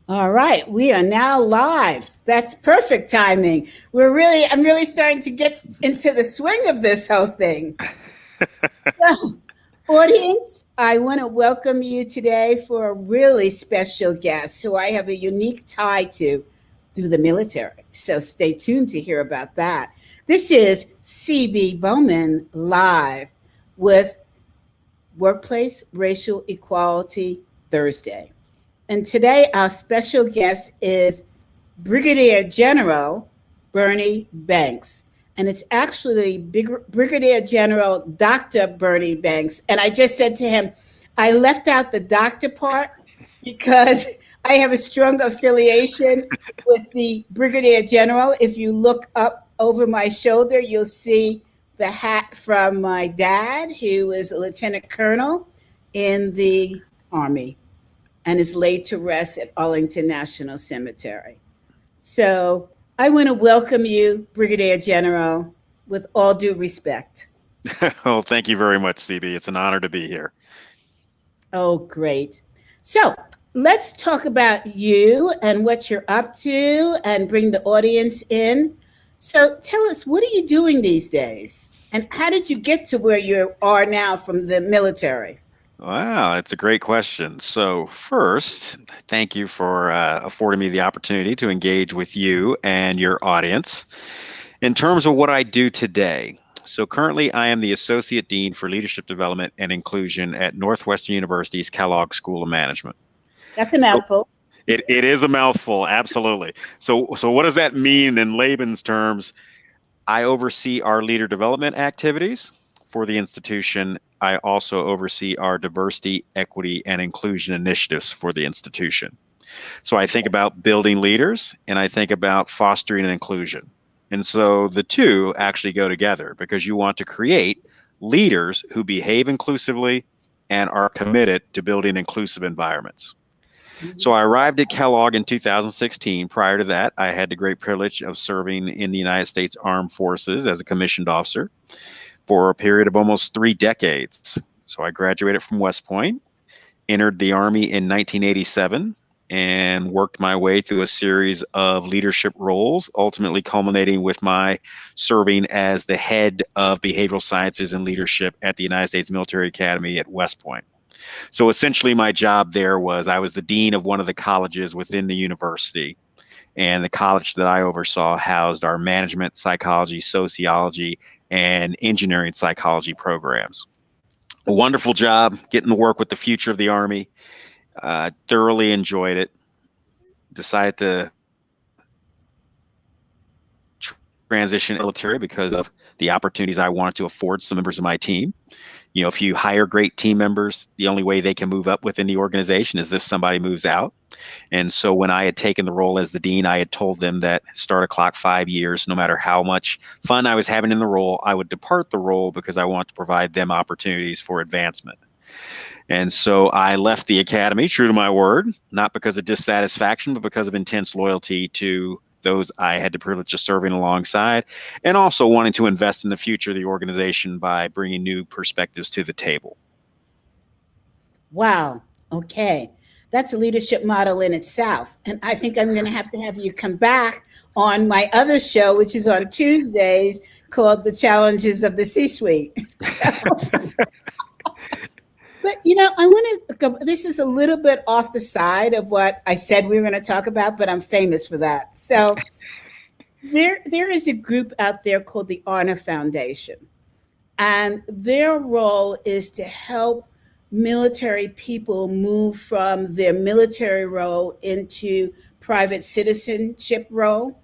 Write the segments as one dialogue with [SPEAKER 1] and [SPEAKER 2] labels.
[SPEAKER 1] All right, we are now live. That's perfect timing. I'm really starting to get into the swing of this whole thing. So, audience, I want to welcome you today for a really special guest who I have a unique tie to through the military. So stay tuned to hear about that. This is CB Bowman live with Workplace Racial Equality Thursday. And today, our special guest is Brigadier General Bernie Banks. And it's actually Brigadier General Dr. Bernie Banks. And I just said to him, I left out the doctor part because I have a strong affiliation with the Brigadier General. If you look up over my shoulder, you'll see the hat from my dad, who was a lieutenant colonel in the Army and is laid to rest at Arlington National Cemetery. So I want to welcome you, Brigadier General, with all due respect.
[SPEAKER 2] Well, thank you very much, CB. It's an honor to be here.
[SPEAKER 1] Oh, great. So let's talk about you and what you're up to and bring the audience in. So tell us, what are you doing these days? And how did you get to where you are now from the military?
[SPEAKER 2] Wow, it's a great question. So first, thank you for affording me the opportunity to engage with you and your audience. In terms of what I do today, so currently I am the Associate Dean for Leadership Development and Inclusion at Northwestern University's Kellogg School of Management.
[SPEAKER 1] That's a mouthful.
[SPEAKER 2] It is a mouthful, absolutely. So what does that mean in layman's terms? I oversee our leader development activities for the institution. I also oversee our diversity, equity, and inclusion initiatives for the institution. So I think about building leaders and I think about fostering inclusion. And so the two actually go together because you want to create leaders who behave inclusively and are committed to building inclusive environments. So I arrived at Kellogg in 2016. Prior to that, I had the great privilege of serving in the United States Armed Forces as a commissioned officer for a period of almost 3 decades. So I graduated from West Point, entered the Army in 1987, and worked my way through a series of leadership roles, ultimately culminating with my serving as the head of behavioral sciences and leadership at the United States Military Academy at West Point. So essentially my job there was I was the dean of one of the colleges within the university. And the college that I oversaw housed our management, psychology, sociology, and engineering psychology programs. A wonderful job getting to work with the future of the Army. Thoroughly enjoyed it. Decided to transition military because of the opportunities I wanted to afford some members of my team. You know, if you hire great team members, the only way they can move up within the organization is if somebody moves out. And so when I had taken the role as the dean, I had told them that start a clock 5 years, no matter how much fun I was having in the role, I would depart the role because I want to provide them opportunities for advancement. And so I left the academy, true to my word, not because of dissatisfaction, but because of intense loyalty to those I had the privilege of serving alongside, and also wanting to invest in the future of the organization by bringing new perspectives to the table.
[SPEAKER 1] Wow. Okay. That's a leadership model in itself. And I think I'm going to have you come back on my other show, which is on Tuesdays, called The Challenges of the C-Suite. So, but, I want to go, this is a little bit off the side of what I said we were going to talk about, but I'm famous for that. So there is a group out there called the Honor Foundation, and their role is to help military people move from their military role into private citizenship role.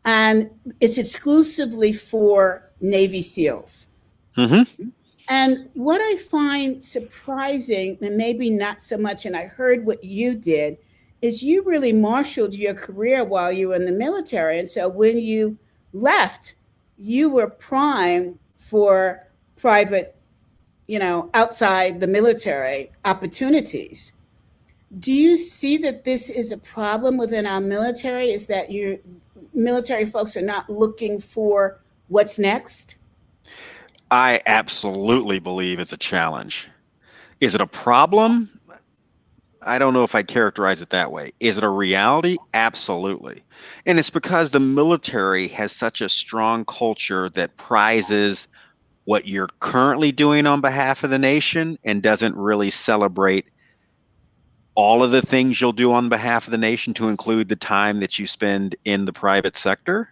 [SPEAKER 1] And it's exclusively for Navy SEALs.
[SPEAKER 2] Mm-hmm.
[SPEAKER 1] And what I find surprising, and maybe not so much, and I heard what you did, is you really marshaled your career while you were in the military. And so when you left, you were primed for private, outside the military opportunities. Do you see that this is a problem within our military? Is that you military folks are not looking for what's next?
[SPEAKER 2] I absolutely believe it's a challenge. Is it a problem? I don't know if I'd characterize it that way. Is it a reality? Absolutely. And it's because the military has such a strong culture that prizes what you're currently doing on behalf of the nation and doesn't really celebrate all of the things you'll do on behalf of the nation, to include the time that you spend in the private sector.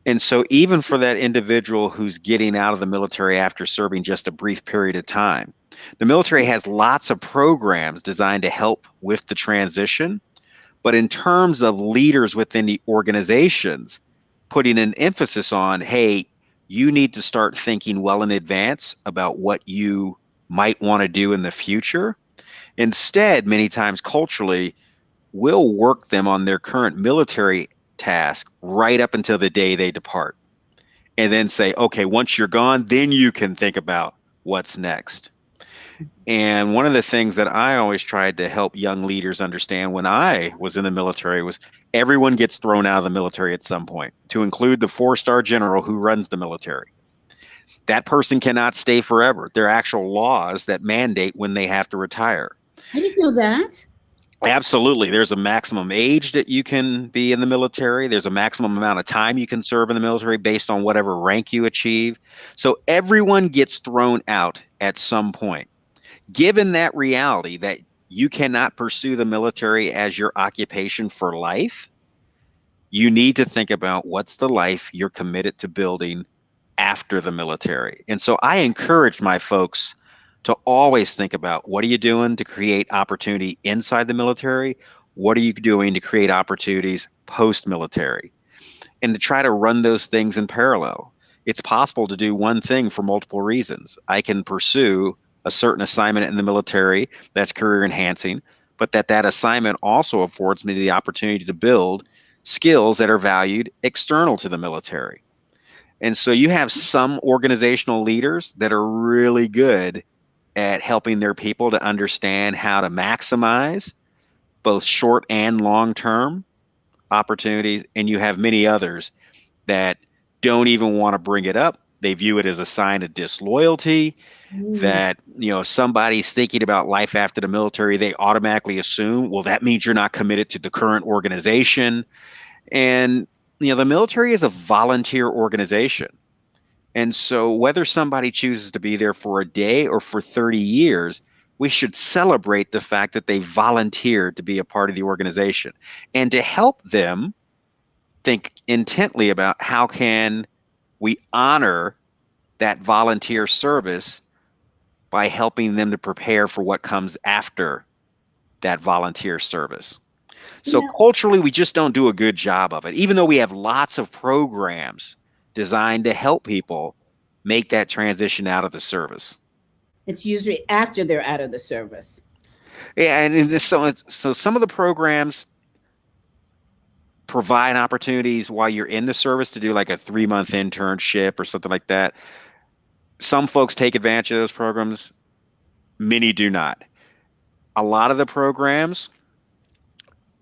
[SPEAKER 2] And so, even for that individual who's getting out of the military after serving just a brief period of time, the military has lots of programs designed to help with the transition. But in terms of leaders within the organizations, putting an emphasis on, hey, you need to start thinking well in advance about what you might want to do in the future. Instead, many times culturally, we'll work them on their current military task right up until the day they depart. And then say, okay, once you're gone, then you can think about what's next. And one of the things that I always tried to help young leaders understand when I was in the military was everyone gets thrown out of the military at some point, to include the 4-star general who runs the military. That person cannot stay forever. There are actual laws that mandate when they have to retire.
[SPEAKER 1] I didn't know that.
[SPEAKER 2] Absolutely. There's a maximum age that you can be in the military. There's a maximum amount of time you can serve in the military based on whatever rank you achieve. So everyone gets thrown out at some point. Given that reality that you cannot pursue the military as your occupation for life, you need to think about what's the life you're committed to building after the military. And so I encourage my folks to always think about, what are you doing to create opportunity inside the military? What are you doing to create opportunities post-military? And to try to run those things in parallel. It's possible to do one thing for multiple reasons. I can pursue a certain assignment in the military that's career enhancing, but that assignment also affords me the opportunity to build skills that are valued external to the military. And so you have some organizational leaders that are really good at helping their people to understand how to maximize both short and long term opportunities. And you have many others that don't even want to bring it up. They view it as a sign of disloyalty, that, if somebody's thinking about life after the military, they automatically assume, well, that means you're not committed to the current organization. And, the military is a volunteer organization. And so whether somebody chooses to be there for a day or for 30 years, we should celebrate the fact that they volunteered to be a part of the organization, and to help them think intently about how can we honor that volunteer service by helping them to prepare for what comes after that volunteer service. So culturally, we just don't do a good job of it, even though we have lots of programs designed to help people make that transition out of the service.
[SPEAKER 1] It's usually after they're out of the service.
[SPEAKER 2] Yeah, and so some of the programs provide opportunities while you're in the service to do like a 3-month internship or something like that. Some folks take advantage of those programs. Many do not. A lot of the programs,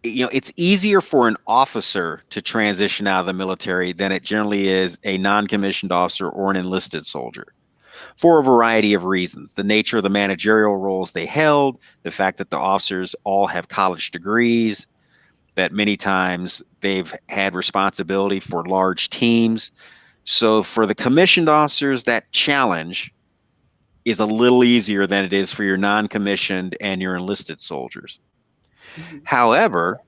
[SPEAKER 2] it's easier for an officer to transition out of the military than it generally is a non-commissioned officer or an enlisted soldier, for a variety of reasons. The nature of the managerial roles they held, the fact that the officers all have college degrees, that many times they've had responsibility for large teams. So for the commissioned officers, that challenge is a little easier than it is for your non-commissioned and your enlisted soldiers. Mm-hmm. However,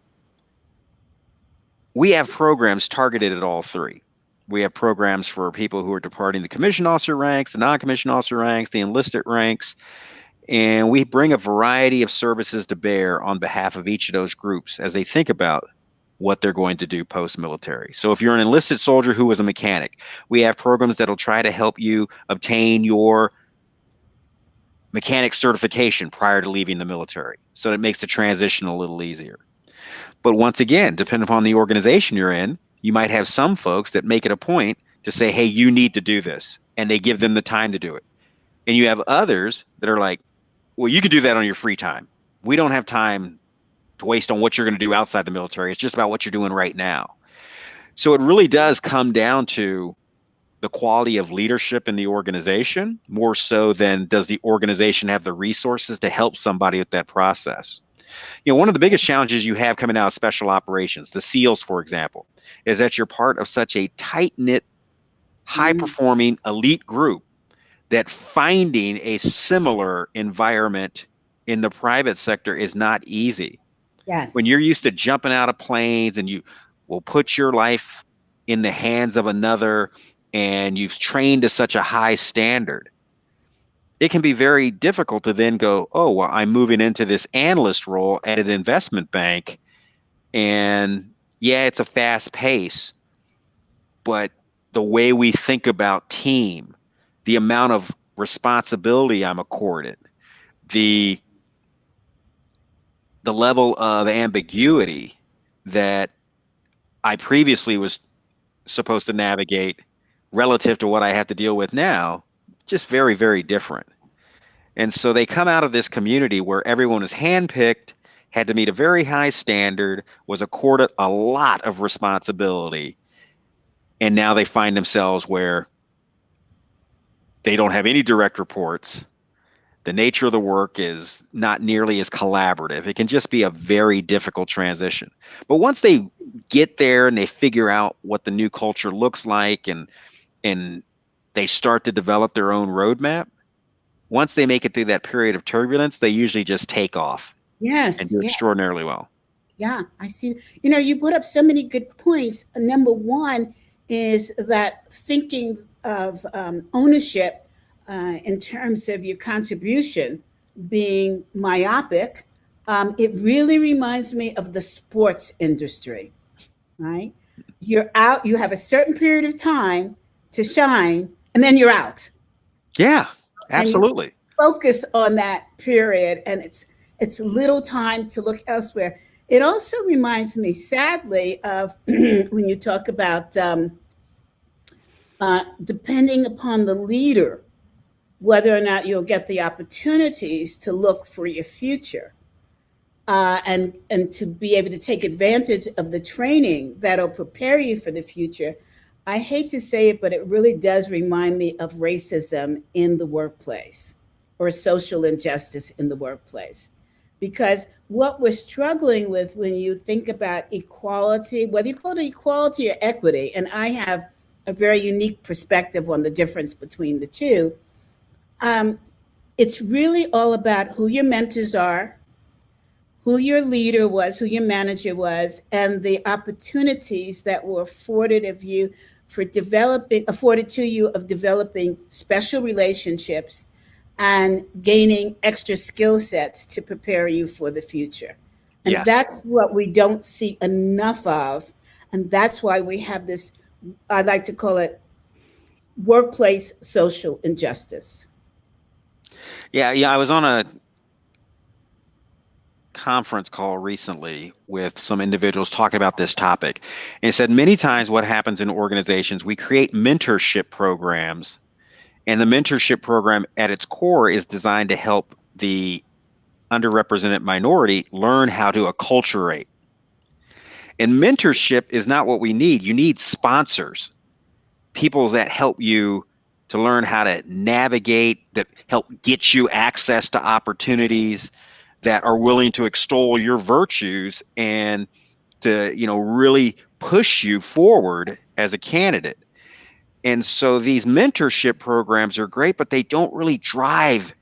[SPEAKER 2] we have programs targeted at all three. We have programs for people who are departing the commissioned officer ranks, the non-commissioned officer ranks, the enlisted ranks, and we bring a variety of services to bear on behalf of each of those groups as they think about what they're going to do post-military. So if you're an enlisted soldier who is a mechanic, we have programs that'll try to help you obtain your mechanic certification prior to leaving the military, so it makes the transition a little easier. But once again, depending upon the organization you're in, you might have some folks that make it a point to say, hey, you need to do this, and they give them the time to do it. And you have others that are like, well, you can do that on your free time. We don't have time to waste on what you're going to do outside the military. It's just about what you're doing right now. So it really does come down to the quality of leadership in the organization, more so than does the organization have the resources to help somebody with that process. One of the biggest challenges you have coming out of special operations, the SEALs, for example, is that you're part of such a tight-knit, high-performing elite group that finding a similar environment in the private sector is not easy.
[SPEAKER 1] Yes.
[SPEAKER 2] When you're used to jumping out of planes and you will put your life in the hands of another and you've trained to such a high standard, it can be very difficult to then go, oh, well, I'm moving into this analyst role at an investment bank. And yeah, it's a fast pace, but the way we think about team, the amount of responsibility I'm accorded, the level of ambiguity that I previously was supposed to navigate relative to what I have to deal with now, just very, very different. And so they come out of this community where everyone was handpicked, had to meet a very high standard, was accorded a lot of responsibility. And now they find themselves where they don't have any direct reports. The nature of the work is not nearly as collaborative. It can just be a very difficult transition. But once they get there and they figure out what the new culture looks like and they start to develop their own roadmap, once they make it through that period of turbulence, they usually just take off and do extraordinarily well.
[SPEAKER 1] Yeah, I see. You put up so many good points. Number one is that thinking of ownership in terms of your contribution being myopic, it really reminds me of the sports industry, right? You're out, you have a certain period of time to shine, and then you're out.
[SPEAKER 2] Yeah, absolutely.
[SPEAKER 1] Focus on that period, and it's little time to look elsewhere. It also reminds me, sadly, of when you talk about depending upon the leader, whether or not you'll get the opportunities to look for your future and to be able to take advantage of the training that'll prepare you for the future. I hate to say it, but it really does remind me of racism in the workplace or social injustice in the workplace. Because what we're struggling with when you think about equality, whether you call it equality or equity, and I have a very unique perspective on the difference between the two, it's really all about who your mentors are, who your leader was, who your manager was, and the opportunities that were afforded to you of developing special relationships and gaining extra skill sets to prepare you for the future. And that's what we don't see enough of. And that's why we have this, I like to call it workplace social injustice.
[SPEAKER 2] Yeah, I was on a conference call recently with some individuals talking about this topic. And it said many times what happens in organizations, we create mentorship programs, and the mentorship program at its core is designed to help the underrepresented minority learn how to acculturate. And mentorship is not what we need. You need sponsors, people that help you to learn how to navigate, that help get you access to opportunities, that are willing to extol your virtues and to, really push you forward as a candidate. And so these mentorship programs are great, but they don't really drive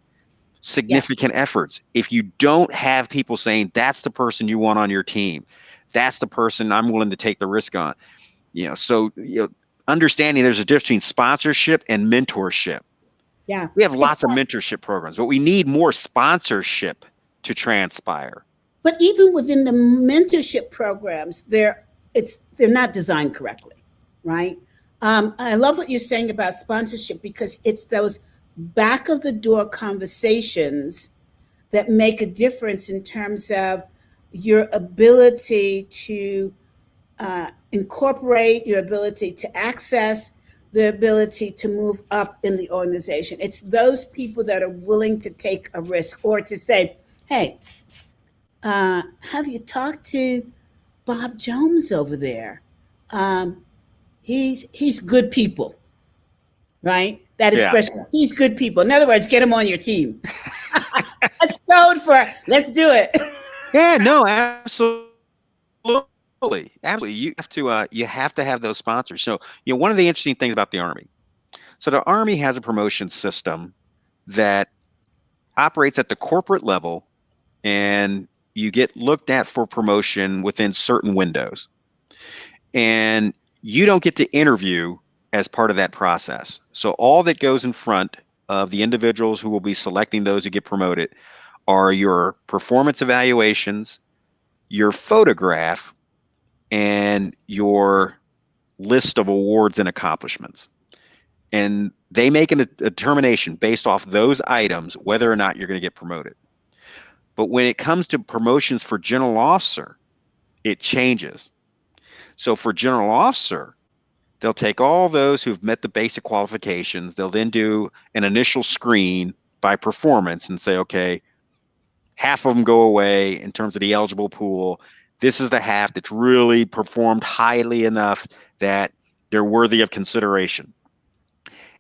[SPEAKER 2] significant efforts. If you don't have people saying, that's the person you want on your team, that's the person I'm willing to take the risk on, understanding there's a difference between sponsorship and mentorship.
[SPEAKER 1] Yeah.
[SPEAKER 2] We have lots of mentorship programs, but we need more sponsorship to transpire.
[SPEAKER 1] But even within the mentorship programs, they're not designed correctly, right? I love what you're saying about sponsorship, because it's those back of the door conversations that make a difference in terms of your ability to incorporate, your ability to access, the ability to move up in the organization. It's those people that are willing to take a risk, or to say, hey, have you talked to Bob Jones over there? He's good people. right? That is
[SPEAKER 2] Yeah.
[SPEAKER 1] special. He's good people. In other words, get him on your team. That's code for let's do it.
[SPEAKER 2] Yeah, no, absolutely. Absolutely. You have to have those sponsors. So, one of the interesting things about the Army. So the Army has a promotion system that operates at the corporate level, and you get looked at for promotion within certain windows. And you don't get to interview as part of that process. So all that goes in front of the individuals who will be selecting those who get promoted are your performance evaluations, your photograph, and your list of awards and accomplishments. And they make a determination based off those items whether or not you're going to get promoted. But when it comes to promotions for general officer, it changes. So for general officer, they'll take all those who've met the basic qualifications. They'll then do an initial screen by performance and say, okay, half of them go away in terms of the eligible pool. This is the half that's really performed highly enough that they're worthy of consideration.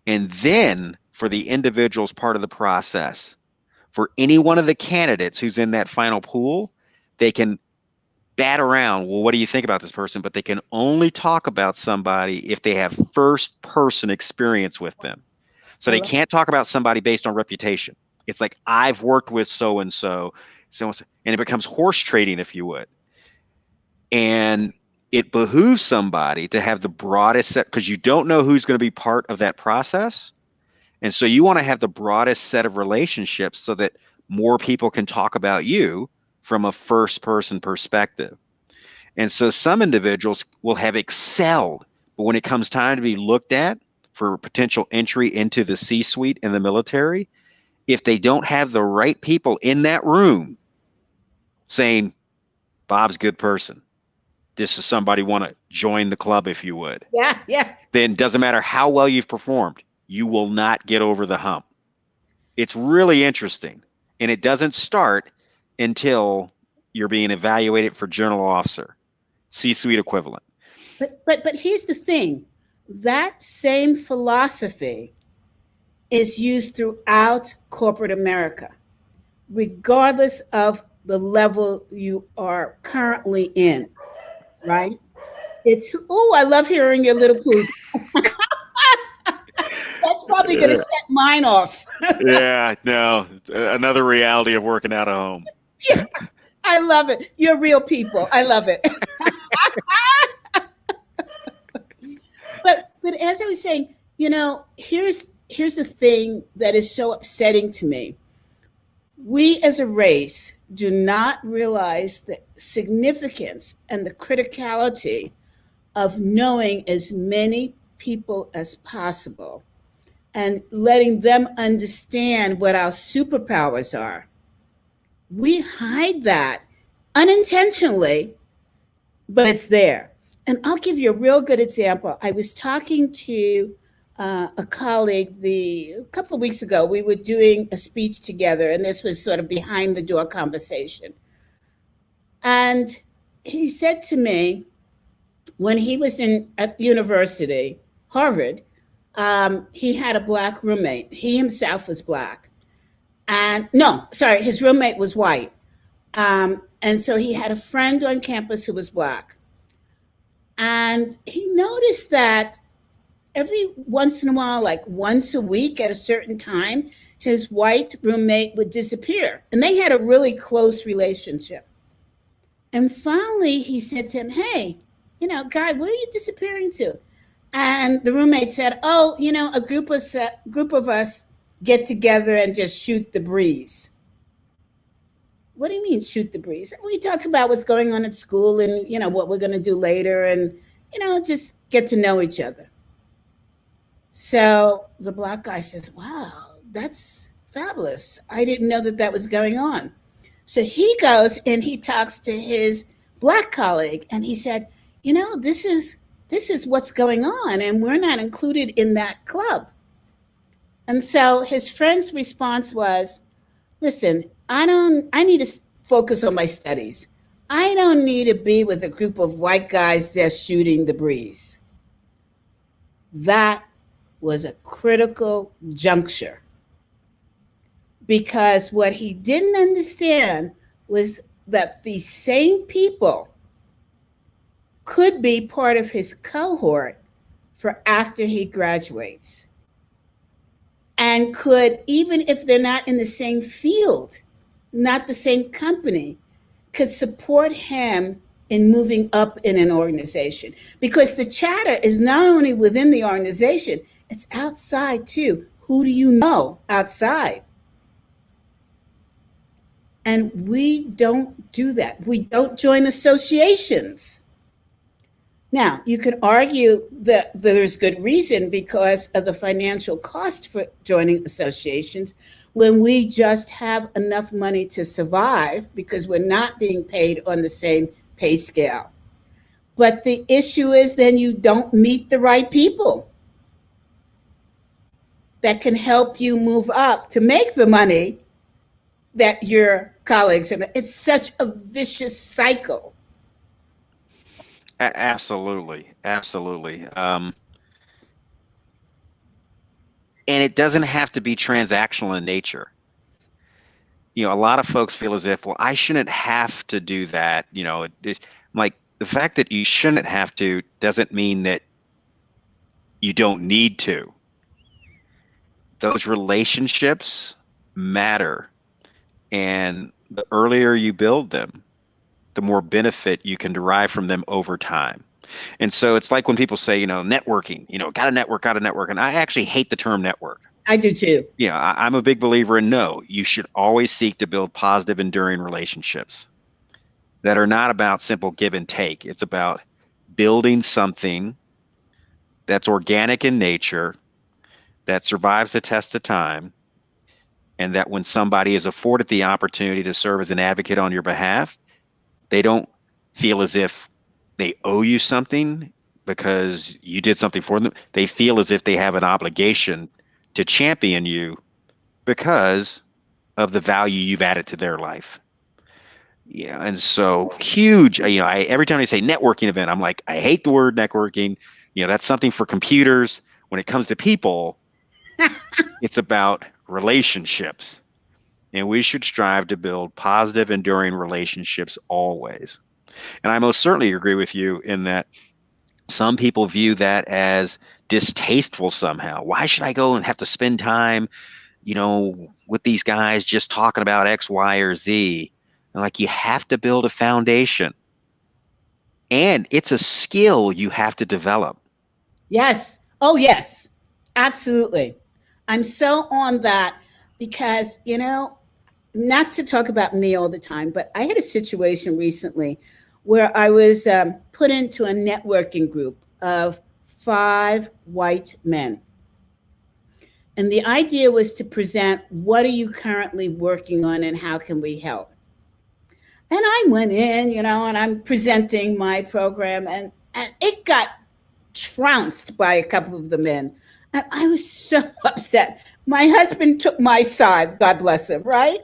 [SPEAKER 2] And then for the individuals part of the process, for any one of the candidates who's in that final pool, they can bat around, well, what do you think about this person? But they can only talk about somebody if they have first person experience with them. So they can't talk about somebody based on reputation. It's like, I've worked with so and so, and it becomes horse trading, if you would. And it behooves somebody to have the broadest set, because you don't know who's going to be part of that process. And so you want to have the broadest set of relationships so that more people can talk about you from a first person perspective. And so some individuals will have excelled, but when it comes time to be looked at for potential entry into the C-suite in the military, if they don't have the right people in that room saying, Bob's a good person, this is somebody want to join the club, if you would.
[SPEAKER 1] Yeah.
[SPEAKER 2] Then doesn't matter how well you've performed, you will not get over the hump. It's really interesting. And it doesn't start until you're being evaluated for general officer, C-suite equivalent.
[SPEAKER 1] But here's the thing. That same philosophy is used throughout corporate America, regardless of the level you are currently in, right? It's, oh, I love hearing your little poop. That's probably going to set mine off.
[SPEAKER 2] Yeah, no, another reality of working out of home.
[SPEAKER 1] Yeah, I love it. You're real people. I love it. But as I was saying, here's the thing that is so upsetting to me. We as a race do not realize the significance and the criticality of knowing as many people as possible and letting them understand what our superpowers are. We hide that unintentionally, but it's there. And I'll give you a real good example. I was talking to a colleague a couple of weeks ago. We were doing a speech together, and this was sort of behind the door conversation. And he said to me, when he was at university, Harvard, he had a Black roommate. He himself was Black. And no, sorry, his roommate was white. And so he had a friend on campus who was Black. And he noticed that every once in a while, like once a week at a certain time, his white roommate would disappear. And they had a really close relationship. And finally, he said to him, hey, Guy, where are you disappearing to? And the roommate said, oh, a group of us get together and just shoot the breeze. What do you mean shoot the breeze? We talk about what's going on at school and, what we're going to do later and, just get to know each other. So the Black guy says, wow, that's fabulous. I didn't know that was going on. So he goes and he talks to his Black colleague and he said, this is what's going on and we're not included in that club. And so his friend's response was, listen, I need to focus on my studies. I don't need to be with a group of white guys just shooting the breeze. That was a critical juncture, because what he didn't understand was that these same people could be part of his cohort for after he graduates, and could, even if they're not in the same field, not the same company, could support him in moving up in an organization. Because the chatter is not only within the organization, it's outside too. Who do you know outside? And we don't do that. We don't join associations. Now, you can argue that there's good reason because of the financial cost for joining associations, when we just have enough money to survive because we're not being paid on the same pay scale. But the issue is then you don't meet the right people that can help you move up to make the money that your colleagues are. It's such a vicious cycle.
[SPEAKER 2] Absolutely. Absolutely. And it doesn't have to be transactional in nature. You know, a lot of folks feel as if, well, I shouldn't have to do that. You know, like the fact that you shouldn't have to doesn't mean that you don't need to. Those relationships matter. And the earlier you build them, the more benefit you can derive from them over time. And so it's like when people say, you know, networking, you know, got to network. And I actually hate the term network.
[SPEAKER 1] I do too.
[SPEAKER 2] Yeah, I'm a big believer in no, you should always seek to build positive, enduring relationships that are not about simple give and take. It's about building something that's organic in nature, that survives the test of time, and that when somebody is afforded the opportunity to serve as an advocate on your behalf, they don't feel as if they owe you something because you did something for them. They feel as if they have an obligation to champion you because of the value you've added to their life. Yeah, and so huge, you know, every time I say networking event, I'm like, I hate the word networking. You know, that's something for computers. When it comes to people, it's about relationships. And we should strive to build positive, enduring relationships always. And I most certainly agree with you in that some people view that as distasteful somehow. Why should I go and have to spend time, you know, with these guys just talking about X, Y, or Z? And like, you have to build a foundation. And it's a skill you have to develop.
[SPEAKER 1] Yes. Oh, yes. Absolutely. I'm so on that because, you know, not to talk about me all the time, but I had a situation recently where I was put into a networking group of 5 white men. And the idea was to present, what are you currently working on and how can we help? And I went in, you know, and I'm presenting my program, and it got trounced by a couple of the men. And I was so upset. My husband took my side, God bless him, right?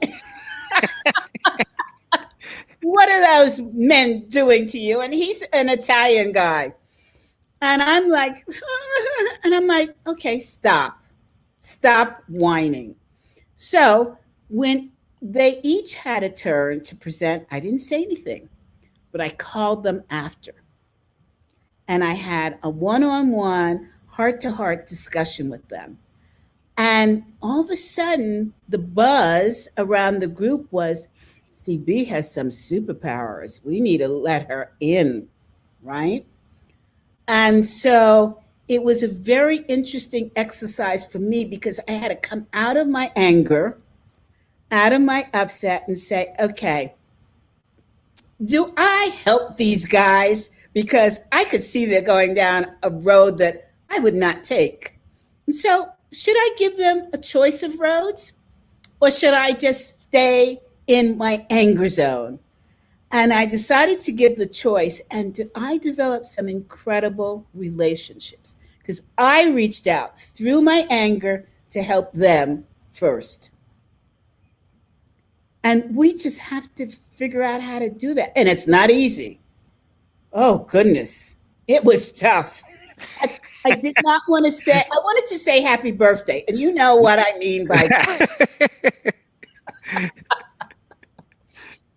[SPEAKER 1] What are those men doing to you? And he's an Italian guy. And I'm like, okay, stop whining. So when they each had a turn to present, I didn't say anything, but I called them after. And I had a one-on-one, heart-to-heart discussion with them. And all of a sudden, the buzz around the group was, CB has some superpowers. We need to let her in, right? And so it was a very interesting exercise for me because I had to come out of my anger, out of my upset, and say, okay, do I help these guys? Because I could see they're going down a road that I would not take. And so should I give them a choice of roads, or should I just stay in my anger zone? And I decided to give the choice. And I developed some incredible relationships because I reached out through my anger to help them first. And we just have to figure out how to do that. And it's not easy. Oh, goodness. It was tough. I did not want to say, I wanted to say happy birthday. And you know what I mean by that.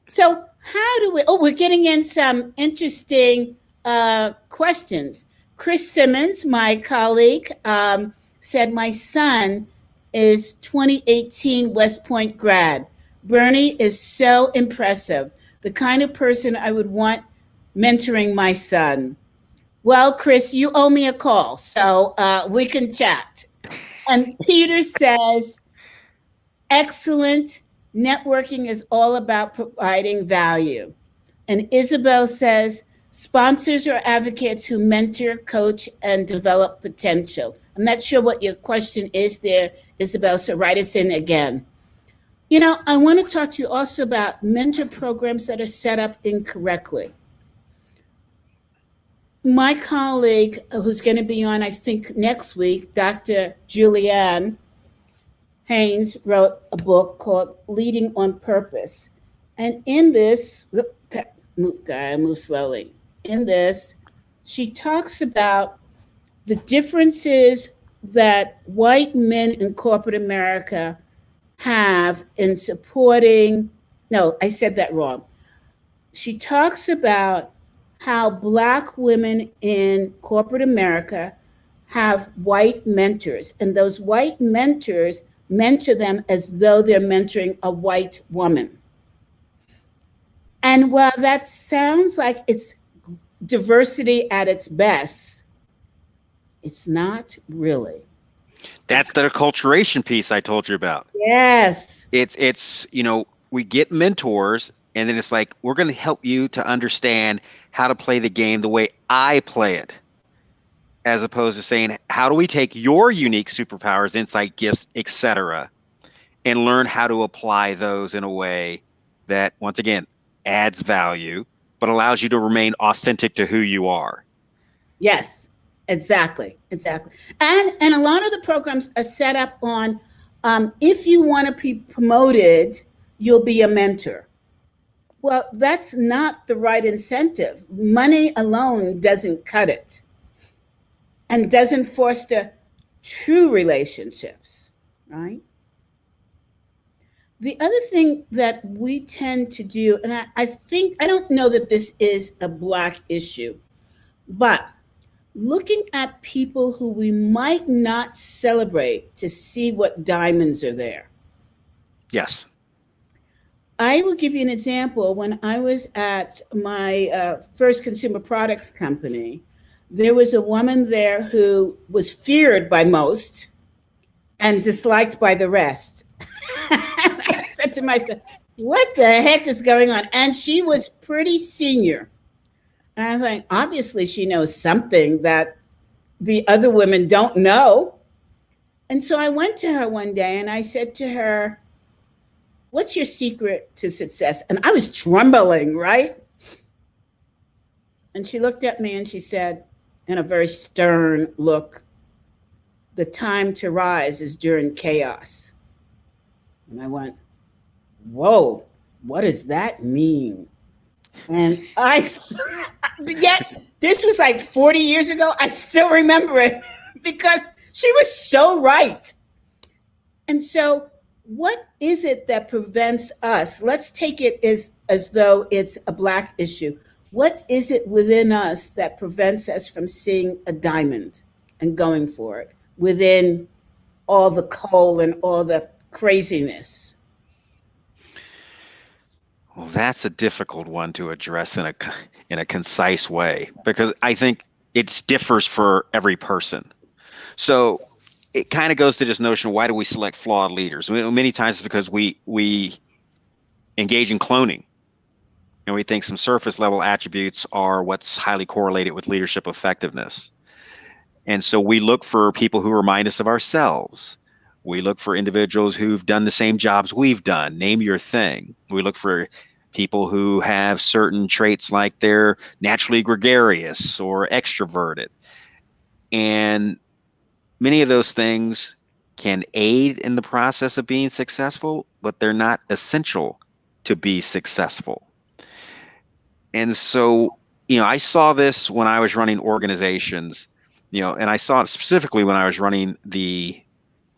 [SPEAKER 1] So how do we, we're getting in some interesting questions. Chris Simmons, my colleague, said, my son is 2018 West Point grad. Bernie is so impressive. The kind of person I would want mentoring my son. Well, Chris, you owe me a call, so we can chat. And Peter says, excellent. Networking is all about providing value. And Isabel says, sponsors or advocates who mentor, coach, and develop potential. I'm not sure what your question is there, Isabel, so write us in again. You know, I want to talk to you also about mentor programs that are set up incorrectly. My colleague, who's going to be on, I think, next week, Dr. Julianne Haynes, wrote a book called Leading on Purpose. And in this, move slowly. In this, she talks about the differences that white men in corporate America have in supporting, no, I said that wrong. She talks about how Black women in corporate America have white mentors, and those white mentors mentor them as though they're mentoring a white woman. And while that sounds like it's diversity at its best, it's not really.
[SPEAKER 2] That's the acculturation piece I told you about.
[SPEAKER 1] Yes.
[SPEAKER 2] It's you know, we get mentors, and then it's like, we're going to help you to understand how to play the game the way I play it, as opposed to saying, how do we take your unique superpowers, insight, gifts, etc., and learn how to apply those in a way that, once again, adds value, but allows you to remain authentic to who you are.
[SPEAKER 1] Yes, exactly. And a lot of the programs are set up on, if you want to be promoted, you'll be a mentor. Well, that's not the right incentive. Money alone doesn't cut it and doesn't foster true relationships, right? The other thing that we tend to do, and I think, I don't know that this is a Black issue, but looking at people who we might not celebrate to see what diamonds are there.
[SPEAKER 2] Yes.
[SPEAKER 1] I will give you an example. When I was at my first consumer products company, there was a woman there who was feared by most and disliked by the rest. I said to myself, what the heck is going on? And she was pretty senior. And I was like, obviously she knows something that the other women don't know. And so I went to her one day and I said to her, what's your secret to success? And I was trembling, right? And she looked at me and she said, in a very stern look, the time to rise is during chaos. And I went, whoa, what does that mean? And yet this was like 40 years ago. I still remember it because she was so right. And so what is it that prevents us? Let's take it as though it's a Black issue. What is it within us that prevents us from seeing a diamond and going for it within all the coal and all the craziness?
[SPEAKER 2] Well, that's a difficult one to address in a concise way, because I think it differs for every person. So it kind of goes to this notion, why do we select flawed leaders? Many times it's because we engage in cloning, and we think some surface level attributes are what's highly correlated with leadership effectiveness. And so we look for people who remind us of ourselves. We look for individuals who've done the same jobs we've done. Name your thing. We look for people who have certain traits like they're naturally gregarious or extroverted. And many of those things can aid in the process of being successful, but they're not essential to be successful. And so, I saw this when I was running organizations, And I saw it specifically when I was running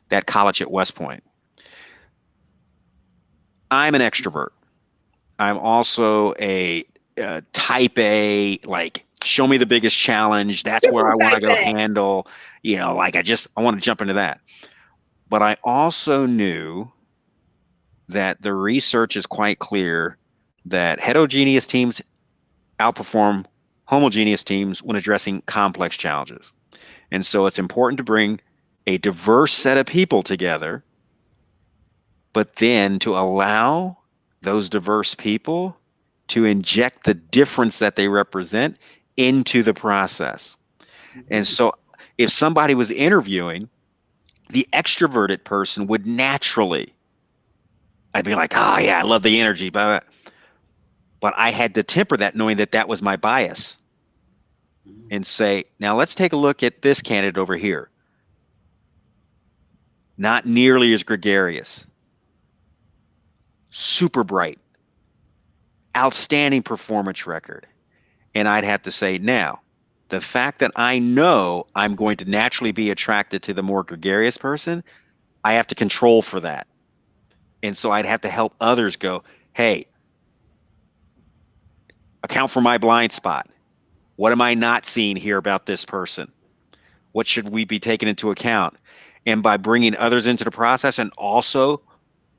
[SPEAKER 2] that college at West Point. I'm an extrovert. I'm also a type A, like, show me the biggest challenge. That's where I want to go handle, like I want to jump into that. But I also knew that the research is quite clear that heterogeneous teams outperform homogeneous teams when addressing complex challenges. And so it's important to bring a diverse set of people together, but then to allow those diverse people to inject the difference that they represent into the process. And so if somebody was interviewing, the extroverted person would naturally, I'd be like, oh yeah, I love the energy, but I had to temper that, knowing that that was my bias, and say, now let's take a look at this candidate over here. Not nearly as gregarious, super bright, outstanding performance record. And I'd have to say, now, the fact that I know I'm going to naturally be attracted to the more gregarious person, I have to control for that. And so I'd have to help others go, hey, account for my blind spot. What am I not seeing here about this person? What should we be taking into account? And by bringing others into the process and also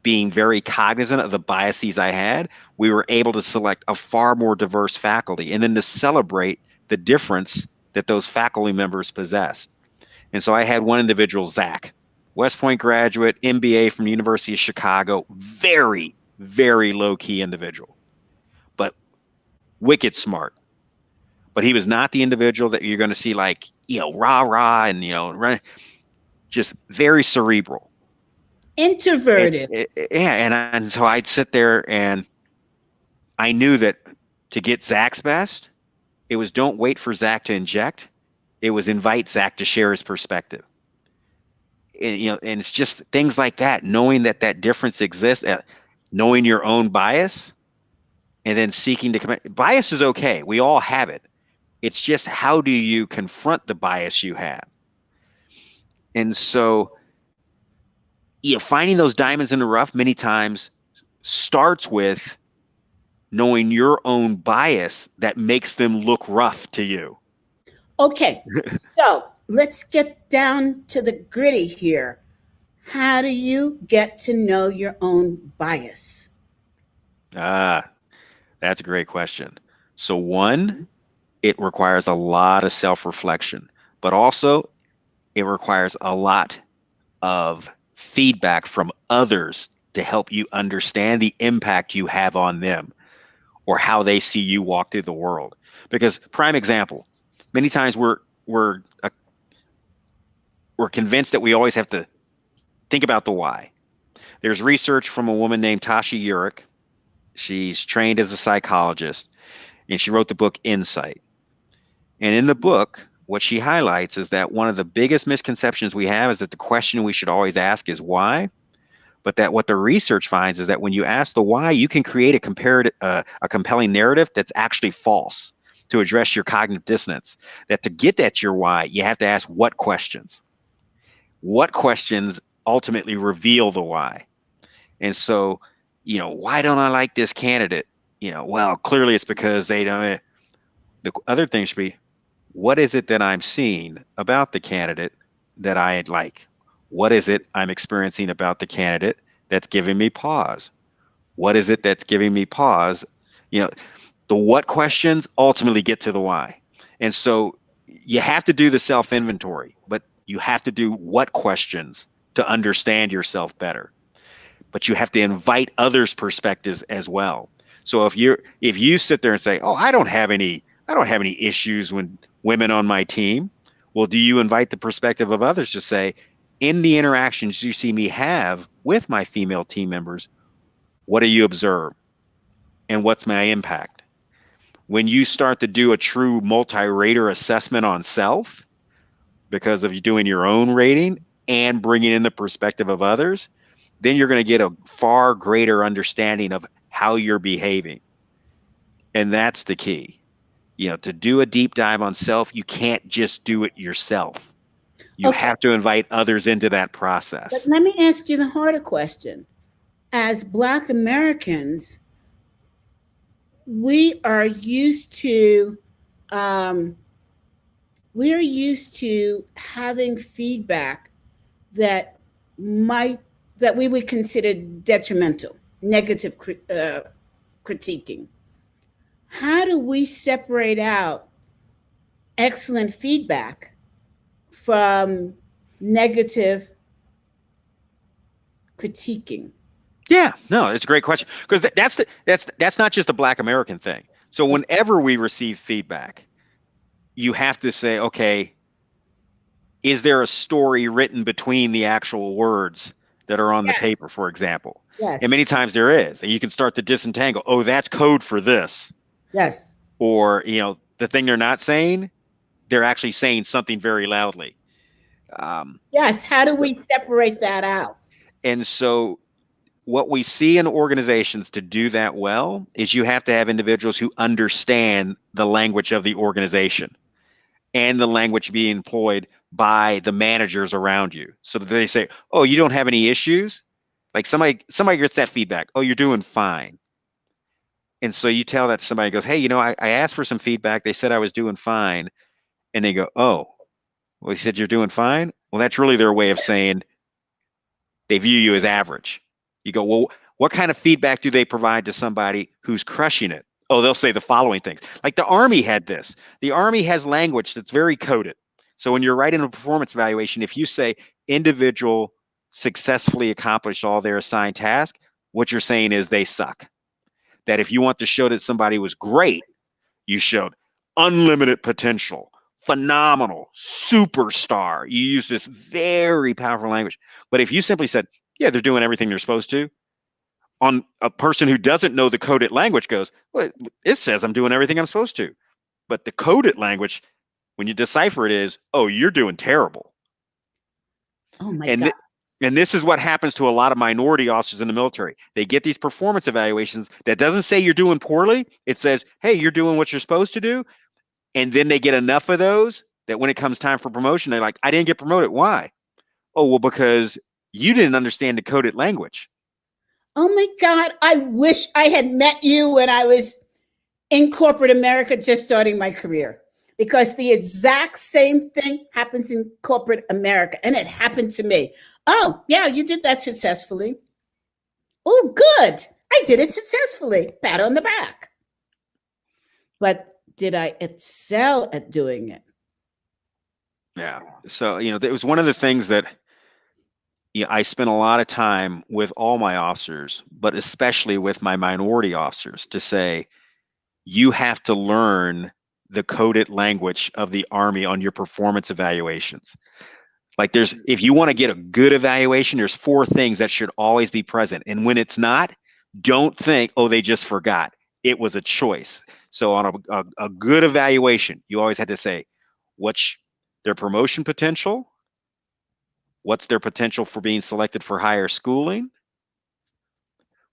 [SPEAKER 2] being very cognizant of the biases I had, we were able to select a far more diverse faculty, and then to celebrate the difference that those faculty members possess. And so I had one individual, Zach, West Point graduate, MBA from the University of Chicago, very, very low-key individual, but wicked smart. But he was not the individual that you're going to see like, rah, rah, and, just very cerebral.
[SPEAKER 1] Introverted.
[SPEAKER 2] And so I'd sit there, and I knew that to get Zach's best, it was don't wait for Zach to inject. It was invite Zach to share his perspective. And it's just things like that, knowing that that difference exists, knowing your own bias, and then seeking to bias is okay. We all have it. It's just, how do you confront the bias you have? And so, finding those diamonds in the rough many times starts with knowing your own bias that makes them look rough to you.
[SPEAKER 1] Okay, so let's get down to the gritty here. How do you get to know your own bias?
[SPEAKER 2] That's a great question. So one, it requires a lot of self-reflection, but also it requires a lot of feedback from others to help you understand the impact you have on them or how they see you walk through the world. Because prime example, many times we're convinced that we always have to think about the why. There's research from a woman named Tasha Eurich. She's trained as a psychologist, and she wrote the book Insight. And in the book, what she highlights is that one of the biggest misconceptions we have is that the question we should always ask is why, but that what the research finds is that when you ask the why, you can create a compelling narrative that's actually false to address your cognitive dissonance. That to get at your why, you have to ask what questions. What questions ultimately reveal the why? And so, why don't I like this candidate? Well, clearly it's because they don't. The other thing should be, what is it that I'm seeing about the candidate that I like? What is it I'm experiencing about the candidate that's giving me pause? What is it that's giving me pause? The what questions ultimately get to the why. And so you have to do the self-inventory, but you have to do what questions to understand yourself better. But you have to invite others' perspectives as well. So if you sit there and say, "Oh, I don't have any issues with women on my team," well, do you invite the perspective of others to say, in the interactions you see me have with my female team members, what do you observe? And what's my impact? When you start to do a true multi-rater assessment on self, because of you doing your own rating and bringing in the perspective of others, then you're going to get a far greater understanding of how you're behaving. And that's the key. To do a deep dive on self, you can't just do it yourself. You
[SPEAKER 1] Okay,
[SPEAKER 2] have to invite others into that
[SPEAKER 1] but
[SPEAKER 2] process.
[SPEAKER 1] let me ask you the harder question. As Black Americans, we are used to um, we're used to having feedback that might that we would consider detrimental, negative critiquing. How do we separate out excellent feedback from negative critiquing?
[SPEAKER 2] Yeah, no, it's a great question because that's not just a Black American thing. So whenever we receive feedback, you have to say, okay, is there a story written between the actual words that are on the
[SPEAKER 1] Yes,
[SPEAKER 2] paper, for example? And
[SPEAKER 1] yes,
[SPEAKER 2] many times there is, and you can start to disentangle. Oh, that's code for this,
[SPEAKER 1] yes,
[SPEAKER 2] or the thing they're not saying, they're actually saying something very loudly. Um,
[SPEAKER 1] yes. How do
[SPEAKER 2] so,
[SPEAKER 1] we separate that out?
[SPEAKER 2] and so what we see in organizations to do that well is you have to have individuals who understand the language of the organization and the language being employed by the managers around you. So that they say, "Oh, you don't have any issues." Like somebody gets that feedback. "Oh, you're doing fine." And so you tell that to somebody goes, "Hey, I asked for some feedback. They said I was doing fine." And they go, "Oh, well, he said you're doing fine." Well, that's really their way of saying they view you as average. You go, "Well, what kind of feedback do they provide to somebody who's crushing it?" Oh, they'll say the following things. Like the Army had this. The Army has language that's very coded. So when you're writing a performance evaluation, if you say individual successfully accomplished all their assigned tasks, what you're saying is they suck. That if you want to show that somebody was great, you showed unlimited potential, phenomenal, superstar. You use this very powerful language. But if you simply said, yeah, they're doing everything they're supposed to, on a person who doesn't know the coded language goes, well, it says I'm doing everything I'm supposed to. But the coded language, when you decipher it, is, oh, you're doing terrible.
[SPEAKER 1] Oh my
[SPEAKER 2] And
[SPEAKER 1] God.
[SPEAKER 2] th- and this is what happens to a lot of minority officers in the military. They get these performance evaluations that doesn't say you're doing poorly. It says, hey, you're doing what you're supposed to do. And then they get enough of those that when it comes time for promotion, they're like, I didn't get promoted. Why? Oh, well, because you didn't understand the coded language.
[SPEAKER 1] Oh my God. I wish I had met you when I was in corporate America just starting my career, because the exact same thing happens in corporate America, and it happened to me. Oh, yeah, you did that successfully. Oh, good. I did it successfully. Pat on the back. But did I excel at doing it?
[SPEAKER 2] Yeah. So, it was one of the things that I spent a lot of time with all my officers, but especially with my minority officers to say, you have to learn the coded language of the Army on your performance evaluations. Like if you want to get a good evaluation, there's 4 things that should always be present. And when it's not, don't think, oh, they just forgot. It was a choice. So on a good evaluation, you always had to say, what's their promotion potential? What's their potential for being selected for higher schooling?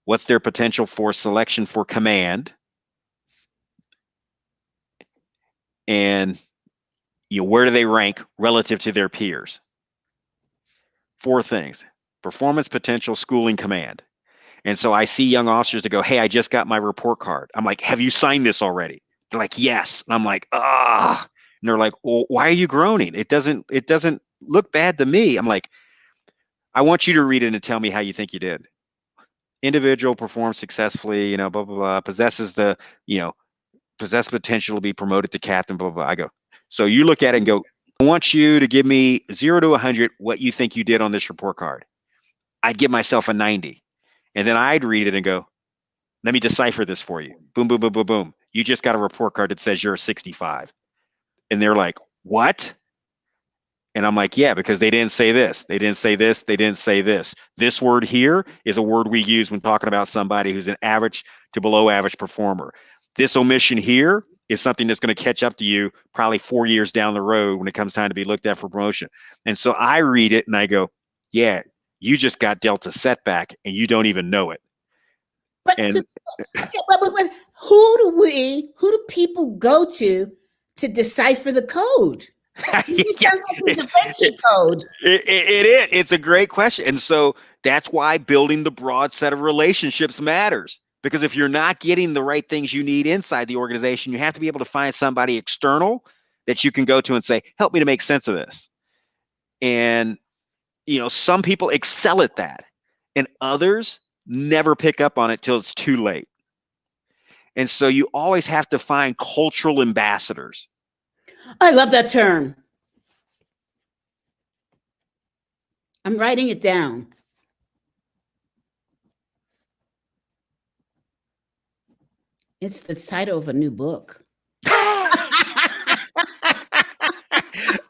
[SPEAKER 2] What's their potential for selection for command? And where do they rank relative to their peers? 4 things: performance, potential, schooling, command. And so I see young officers that go, hey, I just got my report card. I'm like, have you signed this already? They're like, yes. And I'm like, ah. And they're like, well, why are you groaning? It doesn't look bad to me. I'm like, I want you to read it and tell me how you think you did. Individual performs successfully, blah, blah, blah, possess potential to be promoted to captain, blah, blah, blah. I go, so you look at it and go, I want you to give me 0 to 100 what you think you did on this report card. I'd give myself a 90. And then I'd read it and go, let me decipher this for you. Boom, boom, boom, boom, boom. You just got a report card that says you're a 65. And they're like, what? And I'm like, yeah, because they didn't say this. They didn't say this. They didn't say this. This word here is a word we use when talking about somebody who's an average to below average performer. This omission here is something that's going to catch up to you probably 4 years down the road when it comes time to be looked at for promotion. And so I read it and I go, yeah, you just got dealt a setback and you don't even know it.
[SPEAKER 1] But
[SPEAKER 2] And
[SPEAKER 1] okay, wait, who do people go to decipher the code? It
[SPEAKER 2] Yeah,
[SPEAKER 1] sounds like the Da Vinci Code.
[SPEAKER 2] it's a great question. And so that's why building the broad set of relationships matters. Because if you're not getting the right things you need inside the organization, you have to be able to find somebody external that you can go to and say, help me to make sense of this. And, some people excel at that, and others never pick up on it till it's too late. And so you always have to find cultural ambassadors.
[SPEAKER 1] I love that term. I'm writing it down. It's the title of a new book.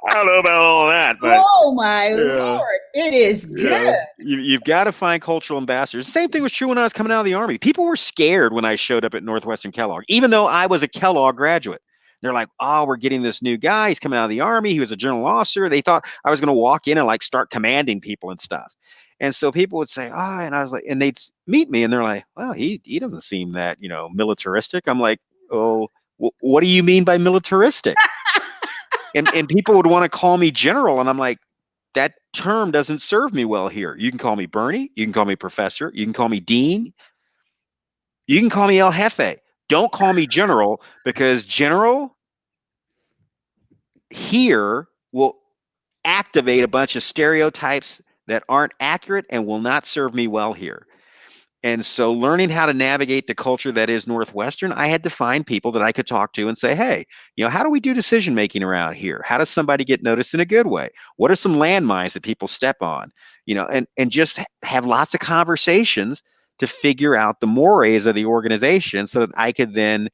[SPEAKER 2] I don't know about all that, but
[SPEAKER 1] oh my Lord, it is good.
[SPEAKER 2] You've got to find cultural ambassadors. The same thing was true when I was coming out of the Army. People were scared when I showed up at Northwestern Kellogg, even though I was a Kellogg graduate. They're like, oh, we're getting this new guy. He's coming out of the Army. He was a general officer. They thought I was going to walk in and like start commanding people and stuff. And so people would say, oh, and I was like, and they'd meet me and they're like, well, he doesn't seem that, militaristic. I'm like, oh, what do you mean by militaristic? and people would want to call me general. And I'm like, that term doesn't serve me well here. You can call me Bernie. You can call me professor. You can call me dean. You can call me El Jefe. Don't call me general, because general here will activate a bunch of stereotypes that aren't accurate and will not serve me well here. And so learning how to navigate the culture that is Northwestern, I had to find people that I could talk to and say, hey, how do we do decision making around here? How does somebody get noticed in a good way? What are some landmines that people step on? And just have lots of conversations to figure out the mores of the organization so that I could then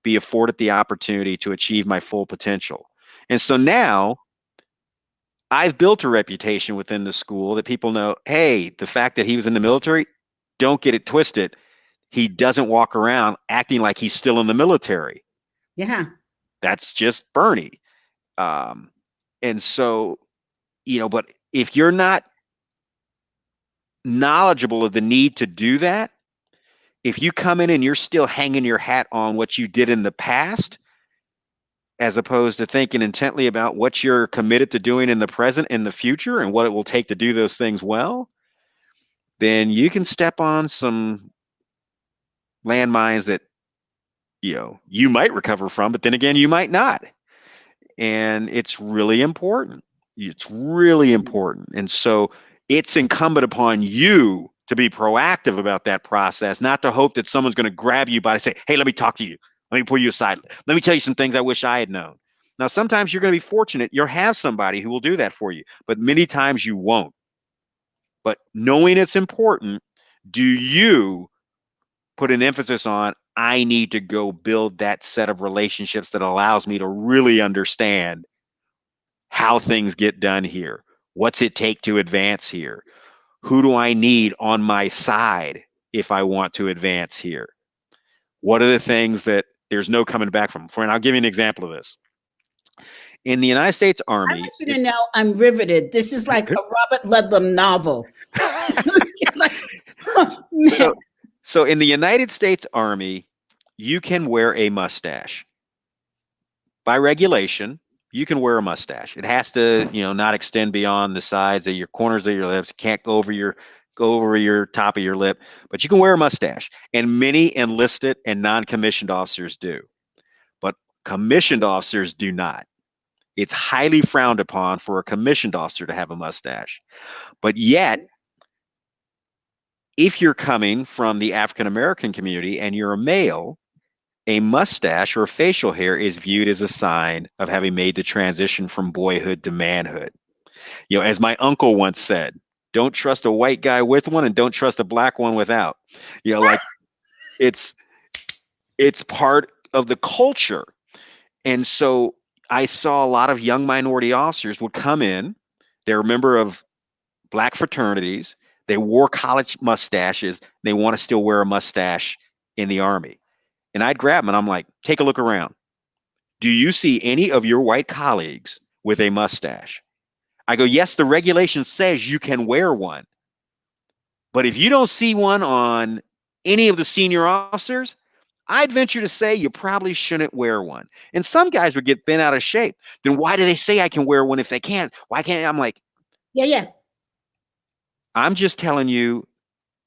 [SPEAKER 2] be afforded the opportunity to achieve my full potential. And so now I've built a reputation within the school that people know, hey, the fact that he was in the military, don't get it twisted. He doesn't walk around acting like he's still in the military.
[SPEAKER 1] Yeah.
[SPEAKER 2] That's just Bernie. And so, but if you're not knowledgeable of the need to do that, if you come in and you're still hanging your hat on what you did in the past, as opposed to thinking intently about what you're committed to doing in the present and the future and what it will take to do those things well, then you can step on some landmines that, you might recover from, but then again, you might not. And it's really important. It's really important. And so it's incumbent upon you to be proactive about that process, not to hope that someone's going to grab you by and say, hey, let me talk to you. Let me pull you aside. Let me tell you some things I wish I had known. Now, sometimes you're going to be fortunate. You'll have somebody who will do that for you, but many times you won't. But knowing it's important, do you put an emphasis on, I need to go build that set of relationships that allows me to really understand how things get done here? What's it take to advance here? Who do I need on my side if I want to advance here? What are the things that there's no coming back from? And I'll give you an example of this. In the United States Army,
[SPEAKER 1] I want you to know I'm riveted. This is like a Robert Ludlum novel. Like, oh,
[SPEAKER 2] so in the United States Army, you can wear a mustache. By regulation, you can wear a mustache. It has to, not extend beyond the sides of your corners of your lips. It can't go over your top of your lip, but you can wear a mustache. And many enlisted and non-commissioned officers do. But commissioned officers do not. It's highly frowned upon for a commissioned officer to have a mustache. But yet, if you're coming from the African American community and you're a male, a mustache or facial hair is viewed as a sign of having made the transition from boyhood to manhood. As my uncle once said, don't trust a white guy with one and don't trust a black one without. Like it's part of the culture. And so I saw a lot of young minority officers would come in. They're a member of black fraternities. They wore college mustaches. They want to still wear a mustache in the Army. And I'd grab them and I'm like, take a look around. Do you see any of your white colleagues with a mustache? I go, yes, the regulation says you can wear one. But if you don't see one on any of the senior officers, I'd venture to say you probably shouldn't wear one. And some guys would get bent out of shape. Then why do they say I can wear one if they can't? Why can't I'm like,
[SPEAKER 1] Yeah.
[SPEAKER 2] I'm just telling you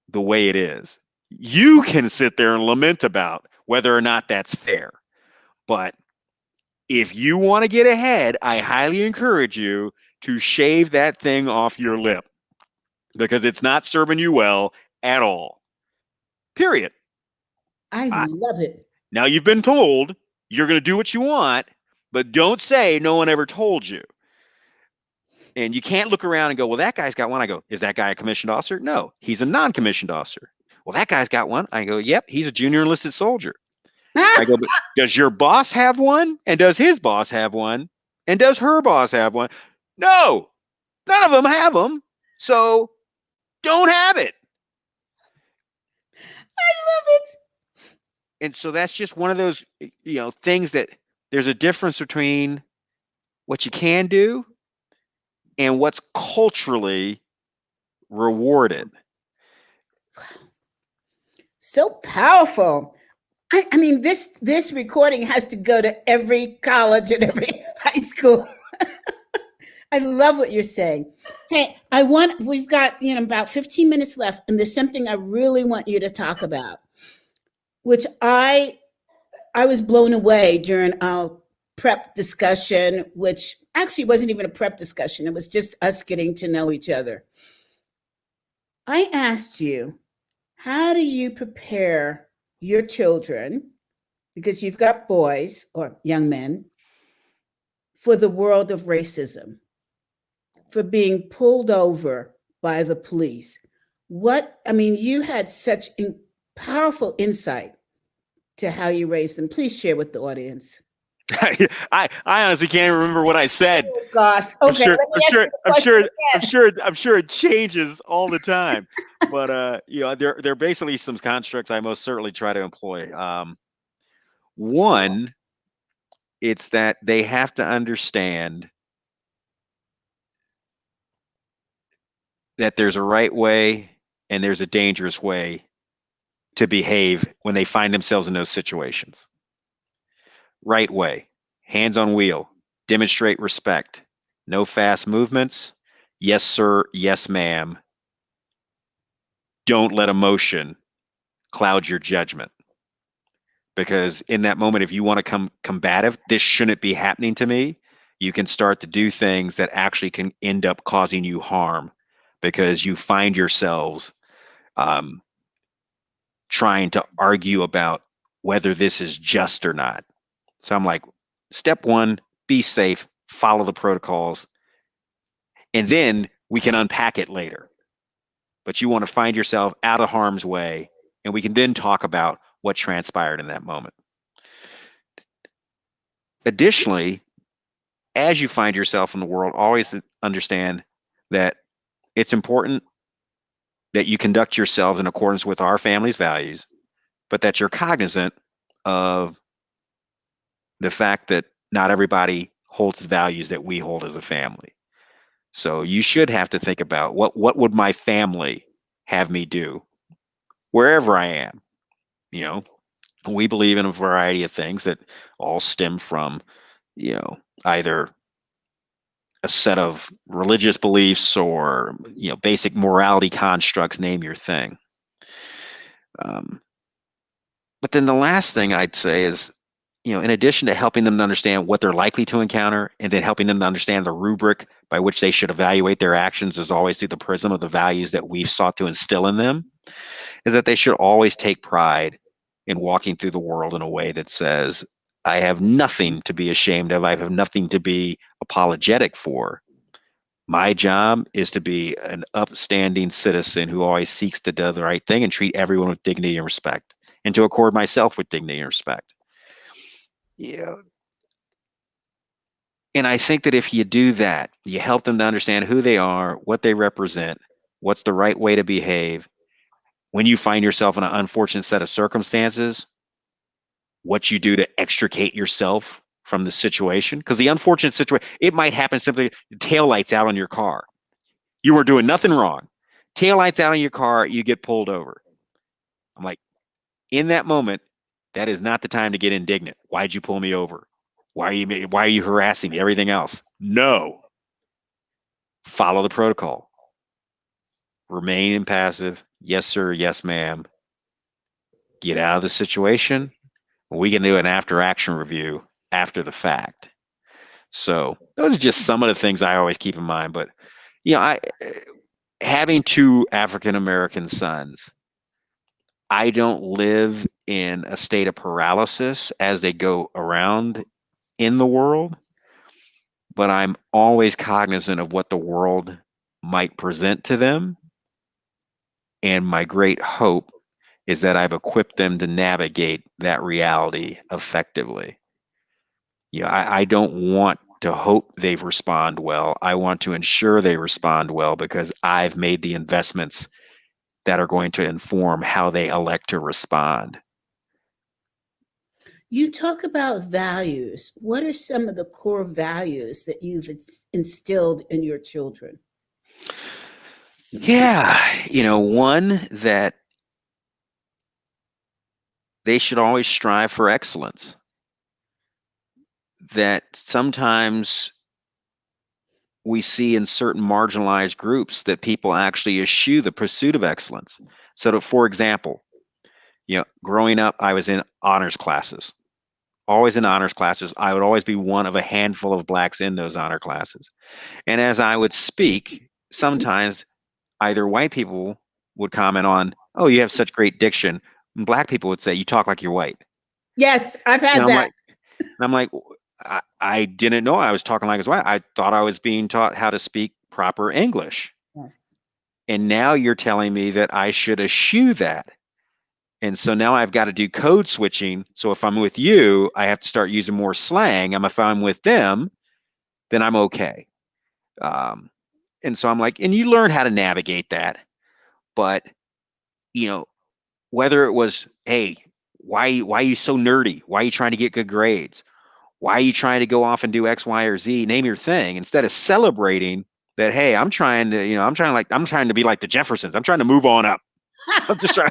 [SPEAKER 2] the way it is. You can sit there and lament about whether or not that's fair. But if you want to get ahead, I highly encourage you to shave that thing off your lip because it's not serving you well at all. Period.
[SPEAKER 1] I love it.
[SPEAKER 2] Now you've been told you're going to do what you want, but don't say no one ever told you. And you can't look around and go, well, that guy's got one. I go, is that guy a commissioned officer? No, he's a non-commissioned officer. Well, that guy's got one. I go, yep, he's a junior enlisted soldier. I go, but does your boss have one? And does his boss have one? And does her boss have one? No, none of them have them. So don't have it.
[SPEAKER 1] I love it.
[SPEAKER 2] And so that's just one of those, things that there's a difference between what you can do and what's culturally rewarded.
[SPEAKER 1] So powerful. I mean, this recording has to go to every college and every high school. I love what you're saying. Hey, we've got, about 15 minutes left, and there's something I really want you to talk about, which I was blown away during our prep discussion, which actually wasn't even a prep discussion. It was just us getting to know each other. I asked you, how do you prepare your children, because you've got boys or young men, for the world of racism, for being pulled over by the police? You had such powerful insight to how you raised them. Please share with the audience.
[SPEAKER 2] I honestly can't even remember what I said.
[SPEAKER 1] Oh gosh. Okay.
[SPEAKER 2] I'm sure it changes all the time. But there are basically some constructs I most certainly try to employ. One, it's that they have to understand that there's a right way and there's a dangerous way to behave when they find themselves in those situations. Right way, hands on wheel, demonstrate respect, no fast movements, yes sir, yes ma'am. Don't let emotion cloud your judgment. Because in that moment, if you want to come combative, this shouldn't be happening to me, you can start to do things that actually can end up causing you harm because you find yourselves trying to argue about whether this is just or not. So I'm like, step one, be safe, follow the protocols, and then we can unpack it later. But you want to find yourself out of harm's way, and we can then talk about what transpired in that moment. Additionally, as you find yourself in the world, always understand that it's important that you conduct yourselves in accordance with our family's values, but that you're cognizant of the fact that not everybody holds the values that we hold as a family. So you should have to think about what would my family have me do wherever I am. We believe in a variety of things that all stem from, either a set of religious beliefs or, basic morality constructs, name your thing. But then the last thing I'd say is, in addition to helping them to understand what they're likely to encounter and then helping them to understand the rubric by which they should evaluate their actions is always through the prism of the values that we've sought to instill in them, is that they should always take pride in walking through the world in a way that says, I have nothing to be ashamed of. I have nothing to be apologetic for. My job is to be an upstanding citizen who always seeks to do the right thing and treat everyone with dignity and respect, and to accord myself with dignity and respect. Yeah. And I think that if you do that, you help them to understand who they are, what they represent, what's the right way to behave. When you find yourself in an unfortunate set of circumstances, what you do to extricate yourself from the situation. Because the unfortunate situation, it might happen simply, taillights out on your car. You were doing nothing wrong. Taillights out on your car, you get pulled over. I'm like, in that moment, that is not the time to get indignant. Why'd you pull me over? Why are you harassing me? Everything else. No. Follow the protocol. Remain impassive. Yes, sir. Yes, ma'am. Get out of the situation. We can do an after action review after the fact. So those are just some of the things I always keep in mind. But I having two African American sons, I don't live in a state of paralysis as they go around in the world, but I'm always cognizant of what the world might present to them. And my great hope is that I've equipped them to navigate that reality effectively. I don't want to hope they respond well. I want to ensure they respond well because I've made the investments that are going to inform how they elect to respond.
[SPEAKER 1] You talk about values. What are some of the core values that you've instilled in your children?
[SPEAKER 2] Yeah, one that they should always strive for excellence. That sometimes we see in certain marginalized groups that people actually eschew the pursuit of excellence. So, for example, growing up, I was in honors classes, always in honors classes. I would always be one of a handful of blacks in those honor classes. And as I would speak, sometimes either white people would comment on, "Oh, you have such great diction." And black people would say, "You talk like you're white."
[SPEAKER 1] Yes, I've
[SPEAKER 2] And
[SPEAKER 1] had
[SPEAKER 2] I'm
[SPEAKER 1] that.
[SPEAKER 2] like, I didn't know I was talking like I was white. I thought I was being taught how to speak proper English.
[SPEAKER 1] Yes.
[SPEAKER 2] And now you're telling me that I should eschew that. And so now I've got to do code switching. So if I'm with you, I have to start using more slang. If I'm with them, then I'm okay. Um, and so I'm like, and you learn how to navigate that. But, you know, whether it was, hey, why are you so nerdy? Why are you trying to get good grades? Why are you trying to go off and do X, Y, or Z? Name your thing. Instead of celebrating that, hey, I'm trying to be like the Jeffersons. I'm trying to move on up. I'm just trying.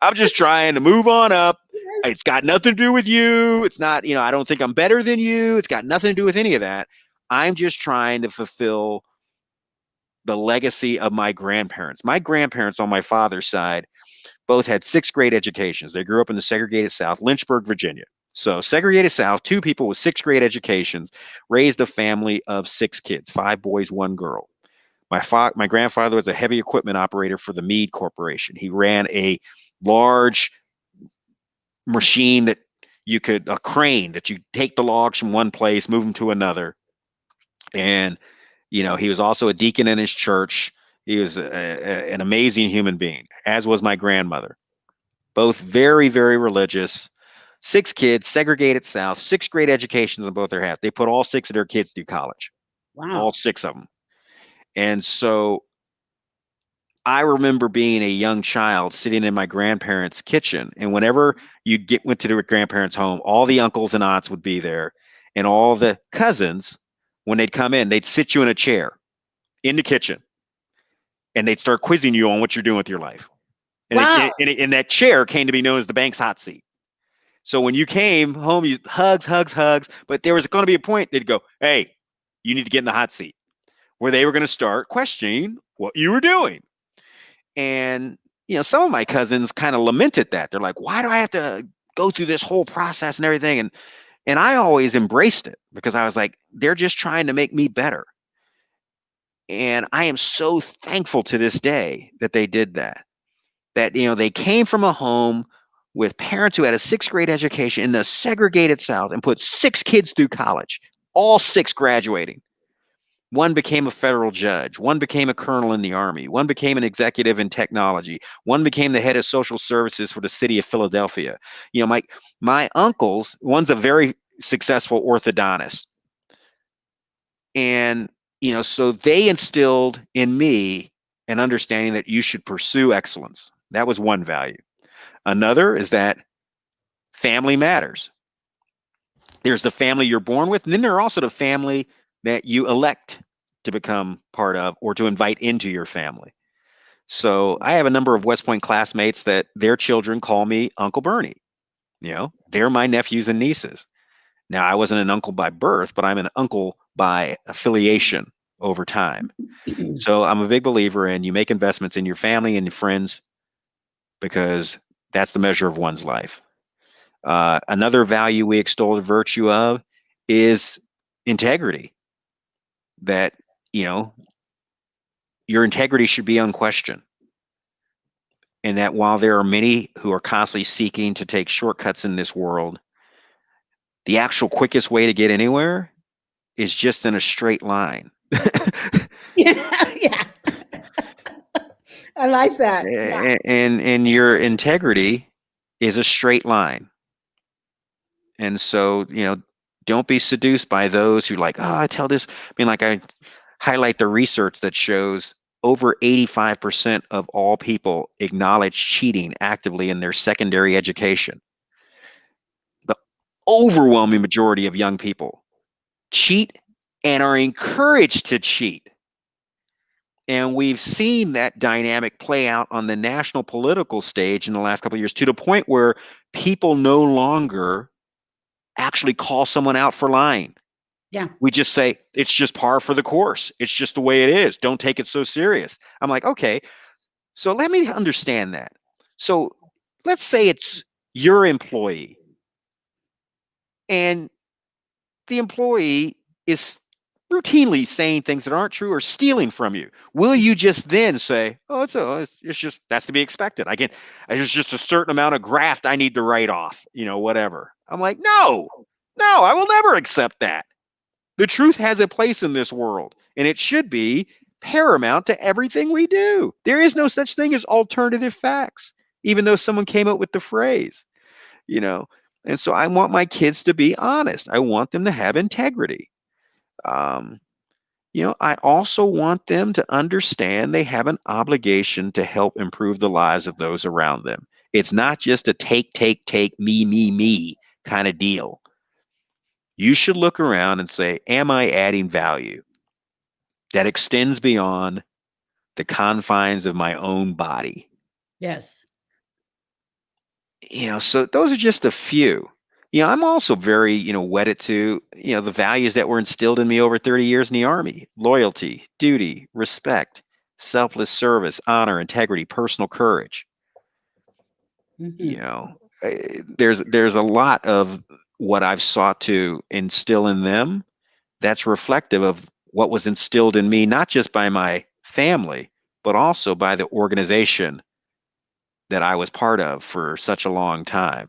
[SPEAKER 2] I'm just trying to move on up.
[SPEAKER 1] Yes.
[SPEAKER 2] It's got nothing to do with you. It's not. I don't think I'm better than you. It's got nothing to do with any of that. I'm just trying to fulfill the legacy of my grandparents. My grandparents on my father's side both had sixth grade educations. They grew up in the segregated South, Lynchburg, Virginia. So segregated South, two people with sixth grade educations, raised a family of six kids, five boys, one girl. My grandfather was a heavy equipment operator for the Meade Corporation. He ran a large machine a crane that you take the logs from one place, move them to another. And, he was also a deacon in his church. He was an amazing human being, as was my grandmother. Both very, very religious. Six kids, segregated South, sixth grade educations on both their half. They put all six of their kids through college, all
[SPEAKER 1] Wow.
[SPEAKER 2] six of them. And so I remember being a young child sitting in my grandparents' kitchen, and whenever went to their grandparents' home, all the uncles and aunts would be there, and all the cousins, when they'd come in, they'd sit you in a chair in the kitchen, and they'd start quizzing you on what you're doing with your life.
[SPEAKER 1] Wow.
[SPEAKER 2] And that chair came to be known as the bank's hot seat. So when you came home, you hugs, hugs, hugs, but there was going to be a point they'd go, "Hey, you need to get in the hot seat," where they were going to start questioning what you were doing. And, some of my cousins kind of lamented that. They're like, "Why do I have to go through this whole process and everything?" And I always embraced it because I was like, they're just trying to make me better. And I am so thankful to this day that they did that. That, they came from a home with parents who had a sixth grade education in the segregated South and put six kids through college, all six graduating. One became a federal judge. One became a colonel in the Army. One became an executive in technology. One became the head of social services for the city of Philadelphia. My uncles, one's a very successful orthodontist. And, so they instilled in me an understanding that you should pursue excellence. That was one value. Another is that family matters. There's the family you're born with, and then there are also the family that you elect to become part of or to invite into your family. So I have a number of West Point classmates that their children call me Uncle Bernie. They're my nephews and nieces. Now, I wasn't an uncle by birth, but I'm an uncle by affiliation over time. So I'm a big believer in you make investments in your family and your friends because that's the measure of one's life. Another value we extol the virtue of is integrity. That, your integrity should be unquestioned. And that while there are many who are constantly seeking to take shortcuts in this world, the actual quickest way to get anywhere is just in a straight line.
[SPEAKER 1] Yeah. I like that. Yeah.
[SPEAKER 2] And your integrity is a straight line. And so, don't be seduced by those who I tell this. I highlight the research that shows over 85% of all people acknowledge cheating actively in their secondary education. The overwhelming majority of young people cheat and are encouraged to cheat. And we've seen that dynamic play out on the national political stage in the last couple of years to the point where people no longer actually call someone out for lying.
[SPEAKER 1] Yeah.
[SPEAKER 2] We just say, it's just par for the course. It's just the way it is. Don't take it so serious. I'm like, okay, so let me understand that. So let's say it's your employee and the employee is routinely saying things that aren't true or stealing from you. Will you just then say, oh, it's just, that's to be expected. There's just a certain amount of graft I need to write off, whatever. I'm like, no, I will never accept that. The truth has a place in this world, and it should be paramount to everything we do. There is no such thing as alternative facts, even though someone came up with the phrase, And so I want my kids to be honest. I want them to have integrity. I also want them to understand they have an obligation to help improve the lives of those around them. It's not just a take, me kind of deal. You should look around and say, am I adding value that extends beyond the confines of my own body?
[SPEAKER 1] Yes.
[SPEAKER 2] So those are just a few. I'm also very, wedded to, the values that were instilled in me over 30 years in the Army: loyalty, duty, respect, selfless service, honor, integrity, personal courage.
[SPEAKER 1] Mm-hmm.
[SPEAKER 2] There's a lot of what I've sought to instill in them that's reflective of what was instilled in me, not just by my family, but also by the organization that I was part of for such a long time.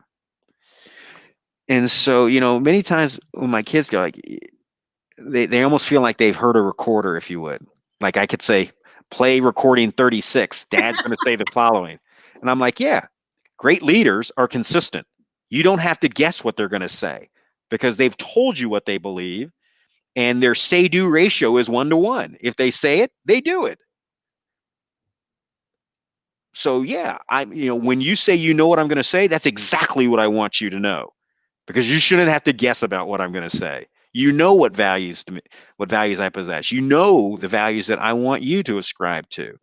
[SPEAKER 2] And so, many times when my kids go, they almost feel like they've heard a recorder, if you would. Like I could say, play recording 36. Dad's going to say the following. And I'm like, yeah, great leaders are consistent. You don't have to guess what they're going to say because they've told you what they believe, and their say-do ratio is 1-to-1. If they say it, they do it. So yeah, when you say what I'm going to say, that's exactly what I want you to know, because you shouldn't have to guess about what I'm going to say. What values I possess. The values that I want you to ascribe to.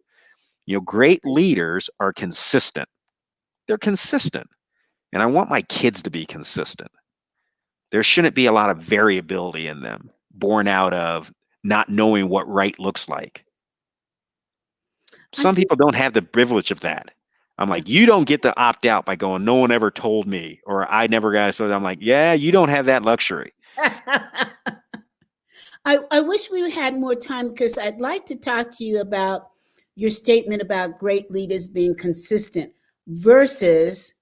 [SPEAKER 2] Great leaders are consistent. They're consistent. And I want my kids to be consistent. There shouldn't be a lot of variability in them, born out of not knowing what right looks like. Some people don't have the privilege of that. I'm like, you don't get to opt out by going, no one ever told me, or I never got it. I'm like, yeah, you don't have that luxury.
[SPEAKER 1] I wish we had more time because I'd like to talk to you about your statement about great leaders being consistent versus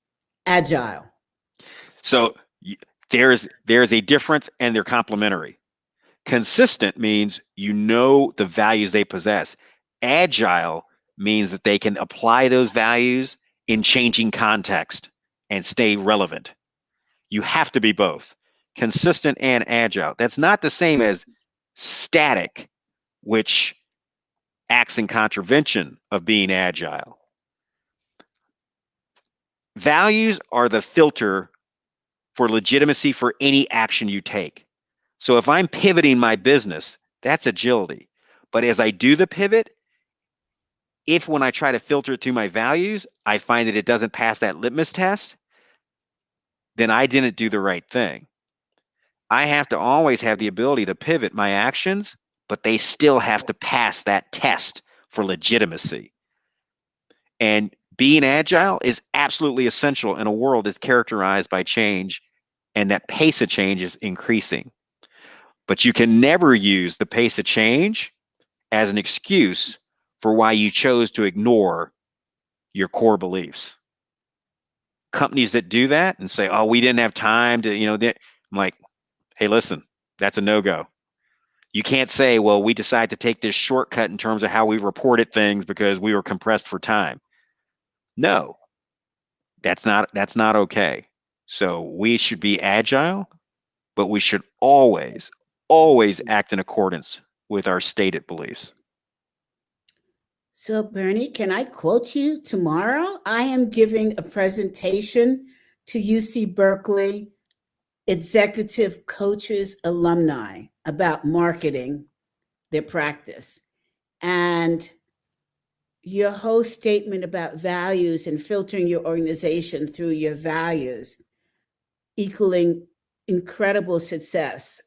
[SPEAKER 1] agile.
[SPEAKER 2] So there's a difference, and they're complementary. Consistent means the values they possess. Agile means that they can apply those values in changing context and stay relevant. You have to be both consistent and agile. That's not the same as static, which acts in contravention of being agile. Values are the filter for legitimacy for any action you take. So if I'm pivoting my business, that's agility. But as I do the pivot, If when I try to filter it through my values, I find that it doesn't pass that litmus test, then I didn't do the right thing. I have to always have the ability to pivot my actions, but they still have to pass that test for legitimacy. And being agile is absolutely essential in a world that's characterized by change, and that pace of change is increasing. But you can never use the pace of change as an excuse for why you chose to ignore your core beliefs. Companies that do that and say, oh, we didn't have time to, I'm like, hey, listen, that's a no-go. You can't say, well, we decided to take this shortcut in terms of how we reported things because we were compressed for time. No, that's not okay. So we should be agile, but we should always act in accordance with our stated beliefs.
[SPEAKER 1] So, Bernie, can I quote you tomorrow? I am giving a presentation to UC Berkeley executive coaches alumni about marketing their practice. And your whole statement about values and filtering your organization through your values equaling incredible success.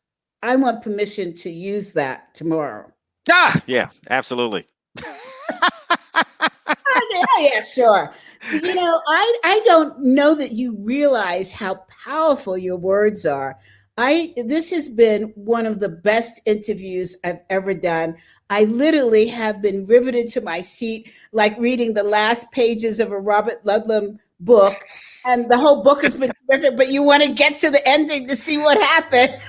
[SPEAKER 1] I want permission to use that tomorrow.
[SPEAKER 2] Yeah, absolutely.
[SPEAKER 1] Yeah, sure. I don't know that you realize how powerful your words are. This has been one of the best interviews I've ever done. I literally have been riveted to my seat, like reading the last pages of a Robert Ludlum book, and the whole book has been terrific, but you want to get to the ending to see what happened.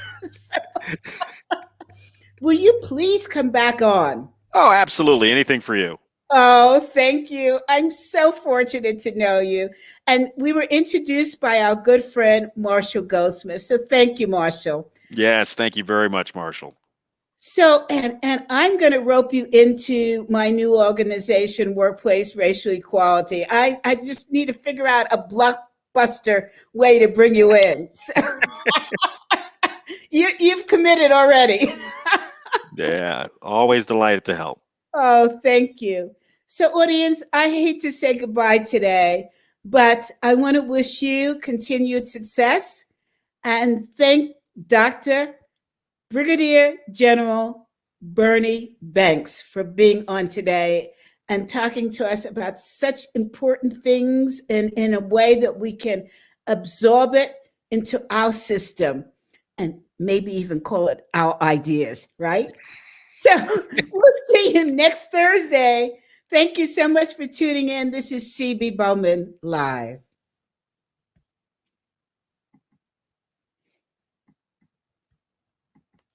[SPEAKER 1] Will you please come back on?
[SPEAKER 2] Oh, absolutely. Anything for you.
[SPEAKER 1] Oh, thank you. I'm so fortunate to know you. And we were introduced by our good friend, Marshall Goldsmith. So thank you, Marshall.
[SPEAKER 2] Yes, thank you very much, Marshall.
[SPEAKER 1] So, and I'm going to rope you into my new organization, Workplace Racial Equality. I just need to figure out a blockbuster way to bring you in. So, you've committed already.
[SPEAKER 2] Yeah, always delighted to help.
[SPEAKER 1] Oh, thank you. So, audience, I hate to say goodbye today, but I want to wish you continued success and thank Dr. Brigadier General Bernie Banks for being on today and talking to us about such important things in a way that we can absorb it into our system and maybe even call it our ideas, right? So we'll see you next Thursday. Thank you so much for tuning in. This is CB Bowman Live.